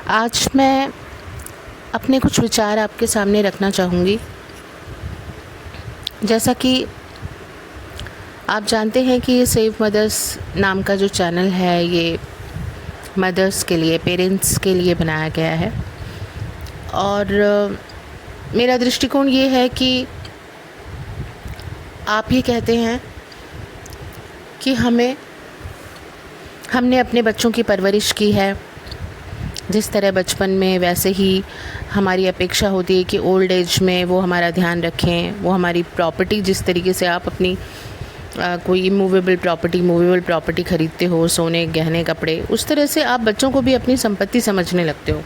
आज मैं अपने कुछ विचार आपके सामने रखना चाहूँगी। जैसा कि आप जानते हैं कि ये सेव मदर्स नाम का जो चैनल है, ये मदर्स के लिए, पेरेंट्स के लिए बनाया गया है। और मेरा दृष्टिकोण ये है कि आप ये कहते हैं कि हमने अपने बच्चों की परवरिश की है जिस तरह बचपन में, वैसे ही हमारी अपेक्षा होती है कि ओल्ड एज में वो हमारा ध्यान रखें। वो हमारी प्रॉपर्टी, जिस तरीके से आप अपनी कोई इमूवेबल प्रॉपर्टी ख़रीदते हो, सोने, गहने, कपड़े, उस तरह से आप बच्चों को भी अपनी संपत्ति समझने लगते हो।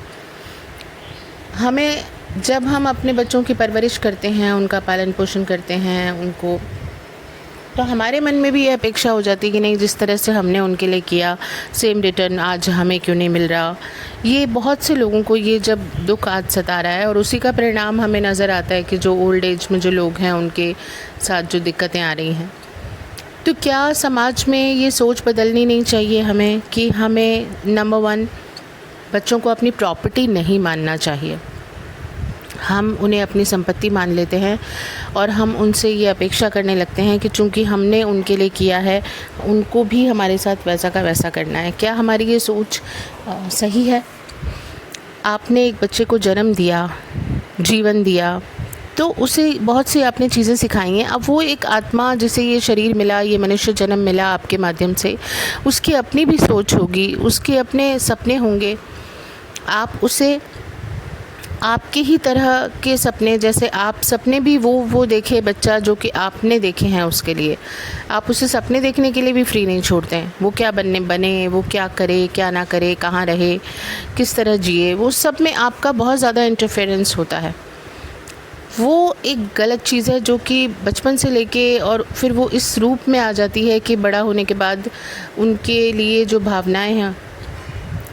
जब हम अपने बच्चों की परवरिश करते हैं, उनका पालन पोषण करते हैं, तो हमारे मन में भी ये अपेक्षा हो जाती है कि नहीं, जिस तरह से हमने उनके लिए किया, सेम रिटर्न आज हमें क्यों नहीं मिल रहा। ये बहुत से लोगों को ये जब दुख आज सता रहा है, और उसी का परिणाम हमें नज़र आता है कि जो ओल्ड एज में जो लोग हैं उनके साथ जो दिक्कतें आ रही हैं। तो क्या समाज में ये सोच बदलनी नहीं चाहिए हमें कि हमें नंबर 1 बच्चों को अपनी प्रॉपर्टी नहीं मानना चाहिए। हम उन्हें अपनी संपत्ति मान लेते हैं और हम उनसे ये अपेक्षा करने लगते हैं कि चूँकि हमने उनके लिए किया है, उनको भी हमारे साथ वैसा का वैसा करना है। क्या हमारी ये सोच सही है? आपने एक बच्चे को जन्म दिया, जीवन दिया, तो उसे बहुत सी आपने चीज़ें सिखाई हैं। अब वो एक आत्मा, जिसे ये शरीर मिला, ये मनुष्य जन्म मिला आपके माध्यम से, उसकी अपनी भी सोच होगी, उसके अपने सपने होंगे। आप उसे आपके ही तरह के सपने, जैसे आप सपने भी वो देखे बच्चा जो कि आपने देखे हैं, उसके लिए आप उसे सपने देखने के लिए भी फ्री नहीं छोड़ते हैं। वो क्या बने, वो क्या करे, क्या ना करे, कहाँ रहे, किस तरह जिए, वो सब में आपका बहुत ज़्यादा इंटरफेरेंस होता है। वो एक गलत चीज़ है जो कि बचपन से लेके और फिर वो इस रूप में आ जाती है कि बड़ा होने के बाद उनके लिए जो भावनाएं हैं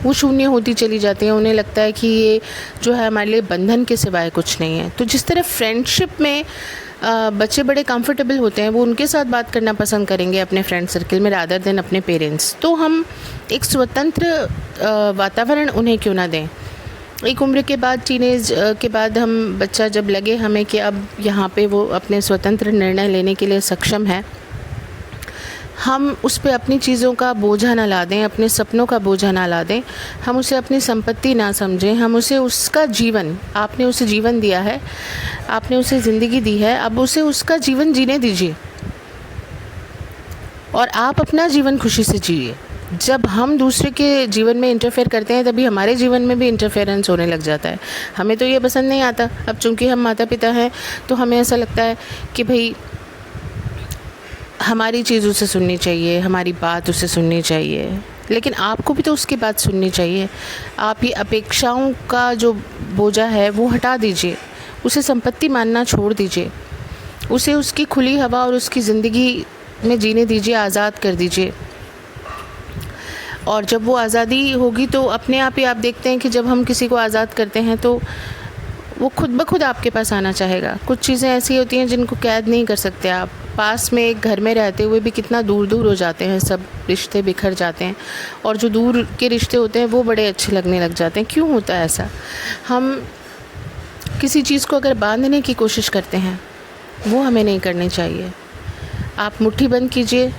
वो शून्य होती चली जाती हैं। उन्हें लगता है कि ये जो है हमारे लिए बंधन के सिवाय कुछ नहीं है। तो जिस तरह फ्रेंडशिप में बच्चे बड़े कंफर्टेबल होते हैं, वो उनके साथ बात करना पसंद करेंगे अपने फ्रेंड सर्कल में रादर देन अपने पेरेंट्स। तो हम एक स्वतंत्र वातावरण उन्हें क्यों ना दें। एक उम्र के बाद, टीनेज के बाद हम बच्चा जब लगे हमें कि अब यहाँ पे वो अपने स्वतंत्र निर्णय लेने के लिए सक्षम है, हम उस पे अपनी चीज़ों का बोझा ना ला दें, अपने सपनों का बोझा ना ला दें, हम उसे अपनी संपत्ति ना समझें, हम उसे उसका जीवन, आपने उसे जीवन दिया है, आपने उसे ज़िंदगी दी है, अब उसे उसका जीवन जीने दीजिए और आप अपना जीवन खुशी से जिए। जब हम दूसरे के जीवन में इंटरफेयर करते हैं, तभी हमारे जीवन में भी इंटरफेरेंस होने लग जाता है। हमें तो ये पसंद नहीं आता। अब चूँकि हम माता पिता हैं तो हमें ऐसा लगता है कि भाई हमारी चीज़ उसे सुननी चाहिए, हमारी बात उसे सुननी चाहिए, लेकिन आपको भी तो उसकी बात सुननी चाहिए। आप ये अपेक्षाओं का जो बोझा है वो हटा दीजिए, उसे संपत्ति मानना छोड़ दीजिए, उसे उसकी खुली हवा और उसकी ज़िंदगी में जीने दीजिए, आज़ाद कर दीजिए। और जब वो आज़ादी होगी तो अपने आप ही आप देखते हैं कि जब हम किसी को आज़ाद करते हैं तो वो खुद ब खुद आपके पास आना चाहेगा। कुछ चीज़ें ऐसी होती हैं जिनको कैद नहीं कर सकते आप। पास में एक घर में रहते हुए भी कितना दूर दूर हो जाते हैं, सब रिश्ते बिखर जाते हैं, और जो दूर के रिश्ते होते हैं वो बड़े अच्छे लगने लग जाते हैं। क्यों होता है ऐसा? हम किसी चीज़ को अगर बांधने की कोशिश करते हैं, वो हमें नहीं करनी चाहिए। आप मुट्ठी बंद कीजिए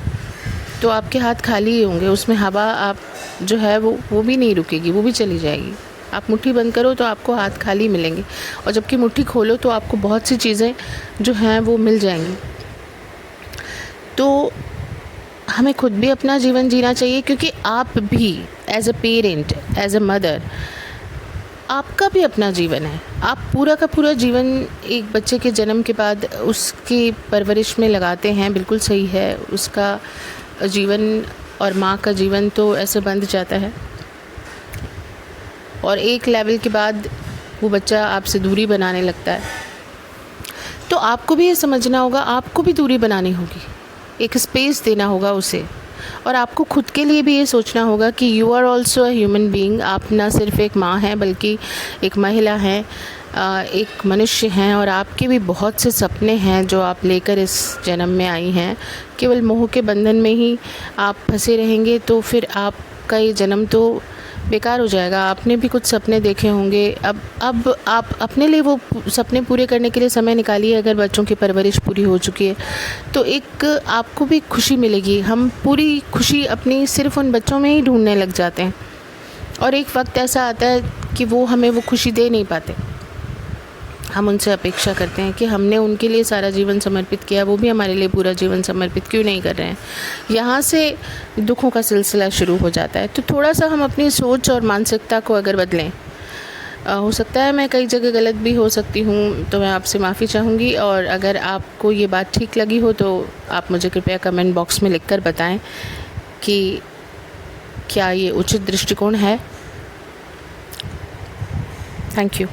तो आपके हाथ खाली ही होंगे, उसमें हवा आप जो है वो भी नहीं रुकेगी, वो भी चली जाएगी। आप मुट्ठी बंद करो तो आपको हाथ खाली मिलेंगे, और जबकि मुट्ठी खोलो तो आपको बहुत सी चीज़ें जो हैं वो मिल जाएंगी। तो हमें खुद भी अपना जीवन जीना चाहिए, क्योंकि आप भी as a parent, as a mother, आपका भी अपना जीवन है। आप पूरा का पूरा जीवन एक बच्चे के जन्म के बाद उसकी परवरिश में लगाते हैं, बिल्कुल सही है। उसका जीवन और माँ का जीवन तो ऐसे बंध जाता है, और एक लेवल के बाद वो बच्चा आपसे दूरी बनाने लगता है। तो आपको भी ये समझना होगा, आपको भी दूरी बनानी होगी, एक स्पेस देना होगा उसे, और आपको खुद के लिए भी ये सोचना होगा कि you are also a human being. आप ना सिर्फ एक माँ हैं बल्कि एक महिला हैं, एक मनुष्य हैं, और आपके भी बहुत से सपने हैं जो आप लेकर इस जन्म में आई हैं। केवल मोह के बंधन में ही आप फंसे रहेंगे तो फिर आपका ये जन्म तो बेकार हो जाएगा। आपने भी कुछ सपने देखे होंगे, अब आप अपने लिए वो सपने पूरे करने के लिए समय निकालिए। अगर बच्चों की परवरिश पूरी हो चुकी है तो एक आपको भी खुशी मिलेगी। हम पूरी खुशी अपनी सिर्फ़ उन बच्चों में ही ढूँढने लग जाते हैं और एक वक्त ऐसा आता है कि वो हमें वो खुशी दे नहीं पाते। हम उनसे अपेक्षा करते हैं कि हमने उनके लिए सारा जीवन समर्पित किया, वो भी हमारे लिए पूरा जीवन समर्पित क्यों नहीं कर रहे हैं। यहाँ से दुखों का सिलसिला शुरू हो जाता है। तो थोड़ा सा हम अपनी सोच और मानसिकता को अगर बदलें, हो सकता है मैं कई जगह गलत भी हो सकती हूँ, तो मैं आपसे माफ़ी चाहूँगी। और अगर आपको ये बात ठीक लगी हो तो आप मुझे कृपया कमेंट बॉक्स में लिखकर बताएं कि क्या ये उचित दृष्टिकोण है। Thank you.